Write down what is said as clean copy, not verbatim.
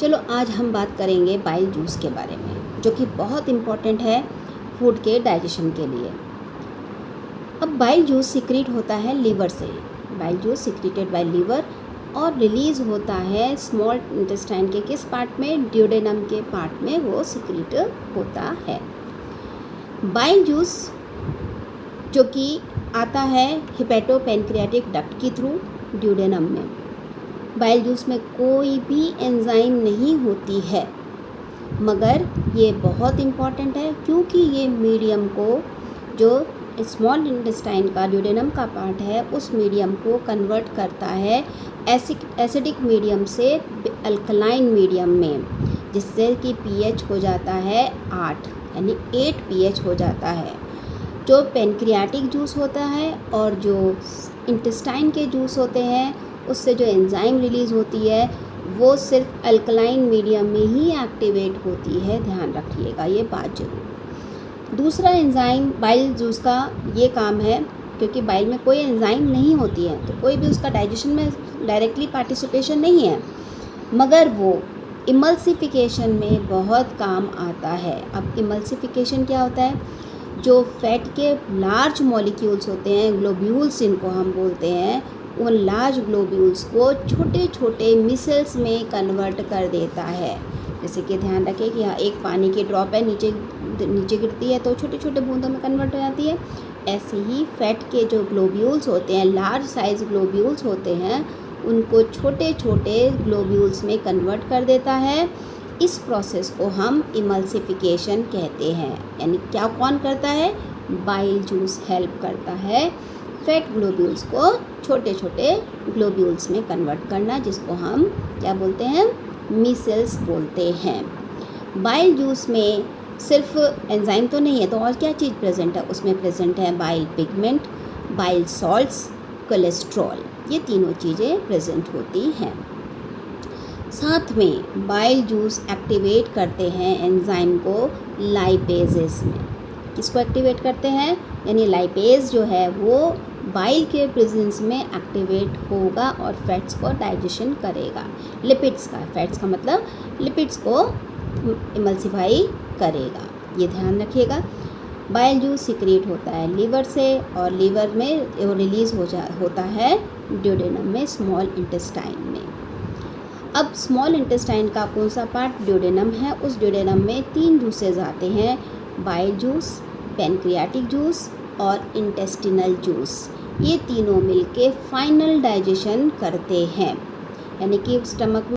चलो आज हम बात करेंगे बाइल जूस के बारे में, जो कि बहुत इम्पॉर्टेंट है फूड के डाइजेशन के लिए। अब बाइल जूस सिक्रीट होता है लीवर से। Bile juice secreted by liver और रिलीज़ होता है स्मॉल इंटेस्टाइन के किस पार्ट में, ड्यूडेनम के पार्ट में वो सिक्रीट होता है। बाइल जूस जो कि आता है हिपेटोपेनक्रियाटिक डक्ट के थ्रू ड्यूडेनम में। बाइल जूस में कोई भी एंजाइम नहीं होती है, मगर ये बहुत इम्पॉर्टेंट है क्योंकि ये मीडियम को, जो स्मॉल इंटेस्टाइन का ड्यूडेनम का पार्ट है, उस मीडियम को कन्वर्ट करता है एसिडिक मीडियम से अल्कलाइन मीडियम में, जिससे कि पीएच हो जाता है 8, यानी 8 पीएच हो जाता है। जो पेनक्रियाटिक जूस होता है और जो इंटेस्टाइन के जूस होते हैं, उससे जो एंजाइम रिलीज़ होती है वो सिर्फ अल्कलाइन मीडियम में ही एक्टिवेट होती है। ध्यान रखिएगा ये बात ज़रूर। दूसरा एंजाइम बाइल जूस का ये काम है, क्योंकि बाइल में कोई एंजाइम नहीं होती है तो कोई भी उसका डाइजेशन में डायरेक्टली पार्टिसिपेशन नहीं है, मगर वो इमल्सिफिकेशन में बहुत काम आता है। अब इमल्सिफिकेशन क्या होता है? जो फैट के लार्ज मॉलिक्यूल्स होते हैं, ग्लोब्यूल्स इनको हम बोलते हैं, उन लार्ज ग्लोब्यूल्स को छोटे छोटे मिसल्स में कन्वर्ट कर देता है। जैसे कि ध्यान रखें कि यहाँ एक पानी की ड्रॉप है, नीचे गिरती है तो छोटे छोटे बूंदों में कन्वर्ट हो जाती है। ऐसे ही फैट के जो ग्लोब्यूल्स होते हैं, लार्ज साइज ग्लोब्यूल्स होते हैं, उनको छोटे छोटे ग्लोब्यूल्स में कन्वर्ट कर देता है। इस प्रोसेस को हम इमल्सिफिकेशन कहते हैं। यानी क्या कौन करता है? बाइल जूस हेल्प करता है फैट ग्लोब्यूल्स को छोटे छोटे ग्लोब्यूल्स में कन्वर्ट करना, जिसको हम क्या बोलते हैं? मिसल्स बोलते हैं। बाइल जूस में सिर्फ एंजाइम तो नहीं है, तो और क्या चीज़ प्रेजेंट है? उसमें प्रेजेंट है bile pigment, bile salts, cholesterol. ये तीनों चीज़ें प्रेजेंट होती हैं। साथ में बाइल जूस एक्टिवेट करते हैं एंजाइम को लाइपेजेस में। किसको एक्टिवेट करते हैं? यानी लाइपेज जो है वो बाइल के प्रेजेंस में एक्टिवेट होगा और फैट्स को डाइजेशन करेगा। लिपिड्स का, फैट्स का मतलब लिपिड्स को इमल्सिफाई करेगा। ये ध्यान रखिएगा। बाइल जूस सिक्रीट होता है लीवर से और लीवर में वो रिलीज़ होता है ड्यूडेनम में, स्मॉल इंटेस्टाइन में। अब स्मॉल इंटेस्टाइन का कौन सा पार्ट? ड्यूडेनम है। उस ड्यूडेनम में 3 जूसेज आते हैं, बाइल जूस, पेनक्रियाटिक जूस और इंटेस्टिनल जूस। ये तीनों मिलके फाइनल डाइजेशन करते हैं, यानी कि स्टमक